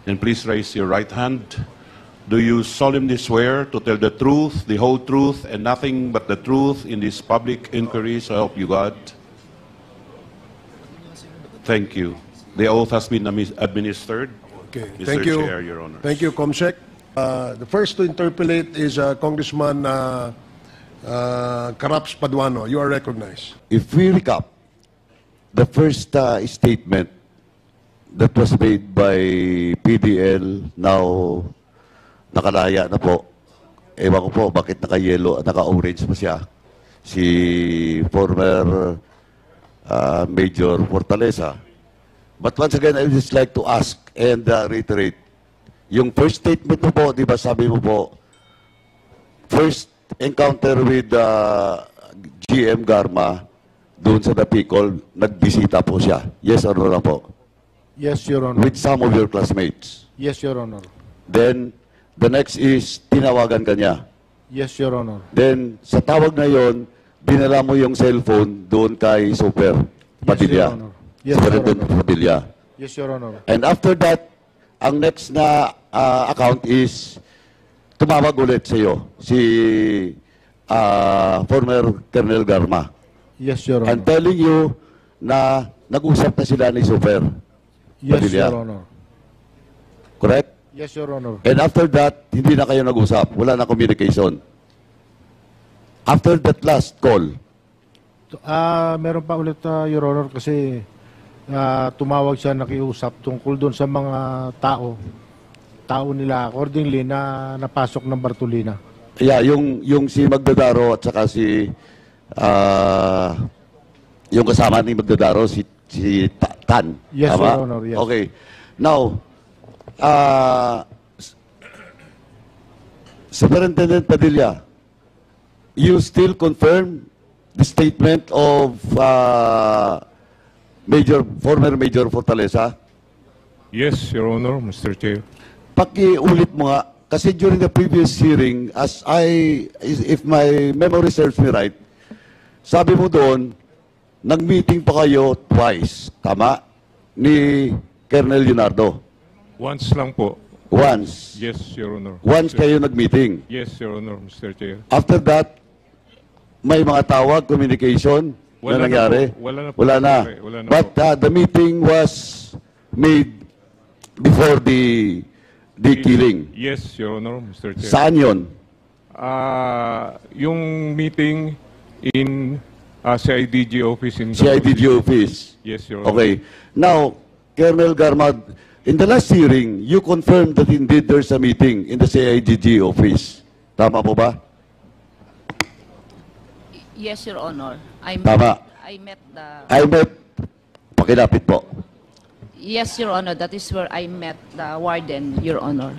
And please raise your right hand. Do you solemnly swear to tell the truth, the whole truth, and nothing but the truth in this public inquiry, so help you God? Thank you. The oath has been administered. Okay, Mr. thank you. Chair, Your Honors. Thank you, Comsec. The first to interpolate is Congressman Caraps Paduano. You are recognized. If we recap, the first statement that was made by PDL, now nakalaya na po. Ewan ko po bakit naka-yellow at naka-orange pa siya. Si former Major Fortaleza. But once again, I would just like to ask and reiterate. Yung first statement mo po, di ba sabi mo po, first encounter with GM Garma, doon sa Dapicol, nagbisita po siya. Yes or no lang po? Yes, Your Honor. With some of your classmates. Yes, Your Honor. Then, the next is, tinawagan ka niya. Yes, Your Honor. Then, sa tawag na yon, dinala mo yung cellphone doon kay Super Padilla. Yes, Your Honor. Padilla. Yes, Your Honor. And after that, ang next na account is, tumawag ulit sa iyo, si former Colonel Garma. Yes, Your Honor. I'm telling you na nag-usap na sila ni Super. Yes, Padilla. Your Honor. Correct? Yes, Your Honor. And after that, hindi na kayo nag-usap. Wala na communication. After that last call, Meron pa ulit, Your Honor, kasi tumawag siya, nakiusap tungkol doon sa mga tao nila, accordingly, na napasok ng Bartolina. yeah, yung si Magdadaro at saka si yung kasama ni Magdadaro, si Tan. Yes, Tama? Your Honor, yes. Okay. Now, Superintendent Padilla, you still confirm the statement of former Major Fortaleza? Yes, Your Honor, Mr. Chair. Pakiulit mo nga, kasi during the previous hearing, if my memory serves me right, sabi mo doon, nag-meeting pa kayo twice, tama? Ni Colonel Leonardo. Once lang po. Once. Yes, Your Honor. Once kayo nag-meeting. Yes, Your Honor, Mr. Chair. After that, may mga tawag, communication Wala na nangyari? na po. Wala na po. Wala na. Wala na But the meeting was made before the killing. Yes, Your Honor, Mr. Chair. Saan yun? Yung meeting in CIDG office in CIDG office. Yes, Your Honor. Okay. Now, Colonel Garmad, in the last hearing, you confirmed that indeed there's a meeting in the CIDG office. Tama po ba? Yes, Your Honor. Tama. I met the... Pakilapit po. Yes, Your Honor. That is where I met the warden, Your Honor.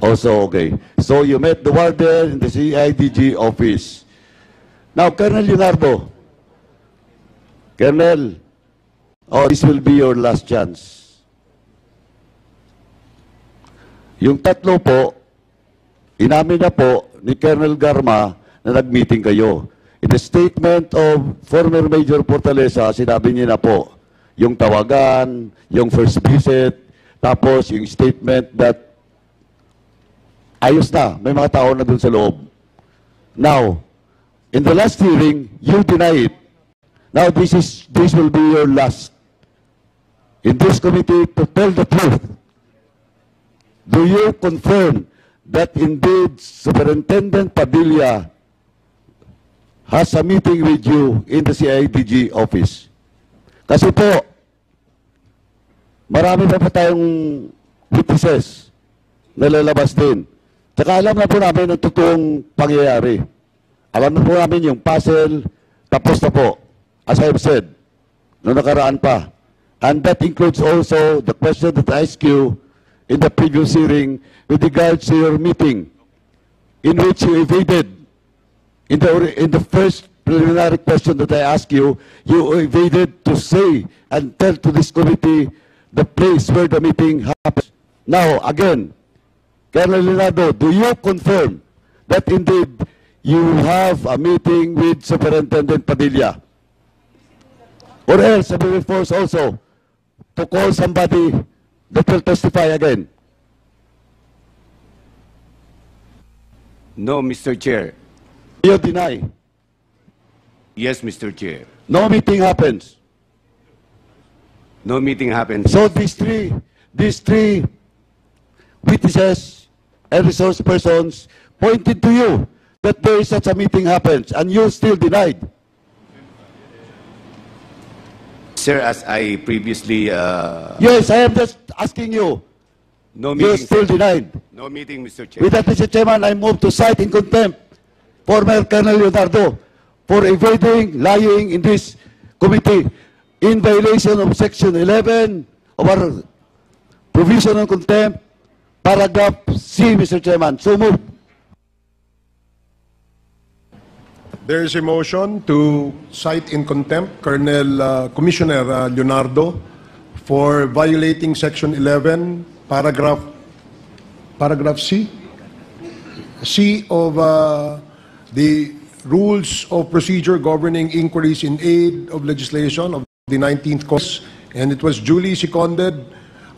Also, okay. So you met the warden in the CIDG office. Now, Colonel Leonardo. Colonel, this will be your last chance. Yung tatlo po, inamin na po ni Colonel Garma na nag-meeting kayo. In the statement of former Major Fortaleza, sinabi niya na po, yung tawagan, yung first visit, tapos yung statement that ayos na, may mga tao na dun sa loob. Now, in the last hearing, you deny it. Now, this will be your last in this committee to tell the truth. Do you confirm that indeed Superintendent Padilla has a meeting with you in the CIDG office? Kasi po, marami na po tayong witnesses na lalabas din. Tsaka alam na po namin ang totoong pangyayari. Alam na po namin yung puzzle, tapos na po. As I've said, noong nakaraan pa. And that includes also the question that I asked you in the previous hearing with regards to your meeting in which you evaded. In the first preliminary question that I asked you, you evaded to say and tell to this committee the place where the meeting happened. Now, again, Colonel Leonardo, do you confirm that indeed you have a meeting with Superintendent Padilla? Or else, I will be forced also to call somebody that will testify again. No, Mr. Chair. You deny. Yes, Mr. Chair. No meeting happens. No meeting happened. So these three witnesses and resource persons pointed to you that there is such a meeting happens, and you still denied. Sir, as I previously... Yes, I am just asking you. no You meeting. still denied. No meeting, Mr. Chair. With that, Mr. Chairman, I move to cite in contempt former Colonel Leonardo for evading, lying in this committee in violation of Section 11 of our provision on contempt, paragraph C, Mr. Chairman. So move. There is a motion to cite in contempt Commissioner Leonardo for violating Section 11, paragraph C of the Rules of Procedure Governing Inquiries in Aid of Legislation of the 19th Congress, and it was duly seconded.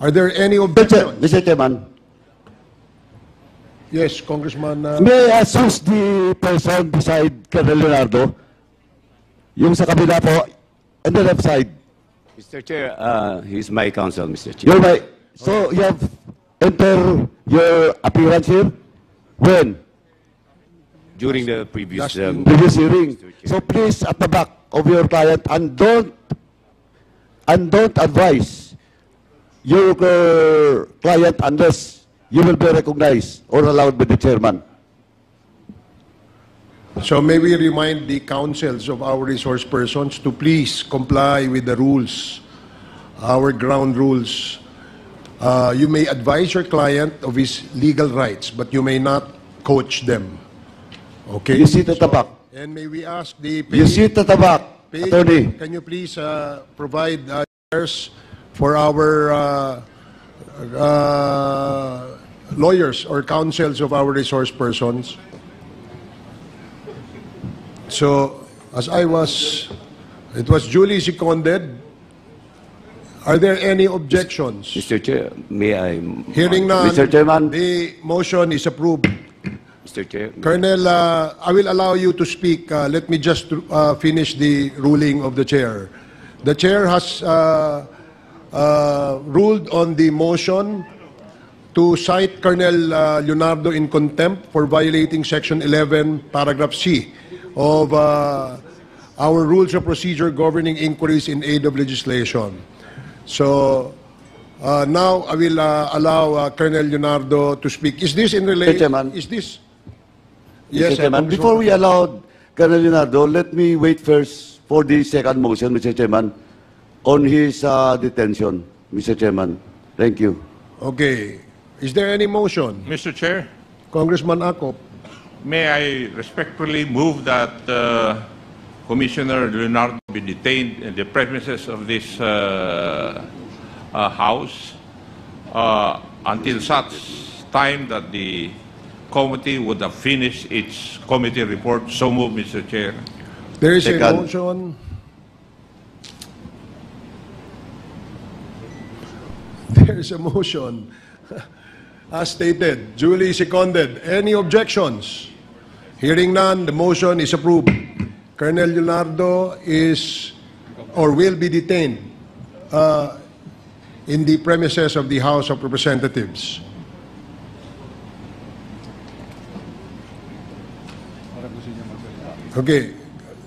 Are there any objections? Mr. Chairman, Yes, Congressman. may I assist the person beside Colonel Leonardo? Yung sa kabila po, on the left side. Mr. Chair, he's my counsel, Mr. Chair. You're right. So you have entered your appearance here? When? During the previous... Previous hearing. So please, at the back of your client, and don't advise your client unless you will be recognized or allowed by the chairman. So may we remind the councils of our resource persons to please comply with the rules, our ground rules. You may advise your client of his legal rights, but you may not coach them. Okay? You sit at the back. And may we ask the You sit at the back, page, attorney. can you please provide chairs for our lawyers or counsels of our resource persons? So, it was duly seconded. Are there any objections? Mr. Chair, may I... Hearing none, Mr. Chairman. the motion is approved. Mr. Chair, Colonel, I will allow you to speak. Let me just finish the ruling of the chair. The chair has ruled on the motion to cite Colonel Leonardo in contempt for violating Section 11, paragraph C of our Rules of Procedure Governing Inquiries in Aid of Legislation. So now I will allow Colonel Leonardo to speak. Is this in relation? Chairman. Is this? Mr. Chairman, Congressman. before we allow Colonel Leonardo, let me wait first for the second motion, Mr. Chairman, on his detention, Mr. Chairman. Thank you. Okay. Is there any motion? Mr. Chair, Congressman Akop. may I respectfully move that Commissioner Leonardo be detained in the premises of this House until such time that the committee would have finished its committee report. So move, Mr. Chair. There is a Second. motion. There is a motion. As stated, duly seconded. Any objections? Hearing none, the motion is approved. Colonel Leonardo is or will be detained in the premises of the House of Representatives. Okay,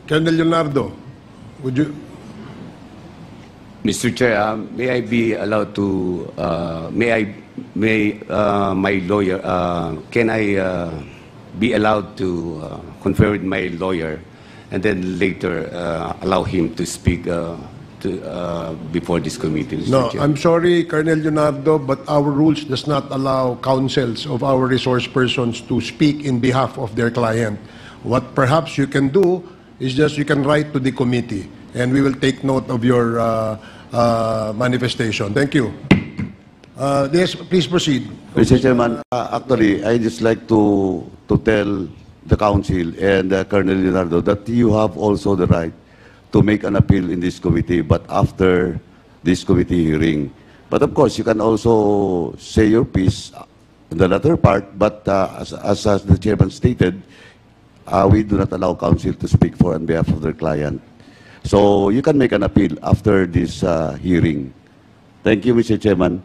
Colonel Leonardo, would you? Mr. Chair, may I be allowed to, my lawyer, can I be allowed to confer with my lawyer and then later allow him to speak before this committee, Mr. No, Chair? I'm sorry, Colonel Leonardo, but our rules does not allow counsels of our resource persons to speak in behalf of their client. What perhaps you can do is just you can write to the committee, and we will take note of your manifestation. Thank you. Yes, please proceed. Mr. Chairman, actually, I just like to tell the council and Colonel Leonardo that you have also the right to make an appeal in this committee, but after this committee hearing. But of course, you can also say your piece the latter part, but as the chairman stated, we do not allow counsel to speak for on behalf of their client. So you can make an appeal after this hearing. Thank you, Mr. Chairman.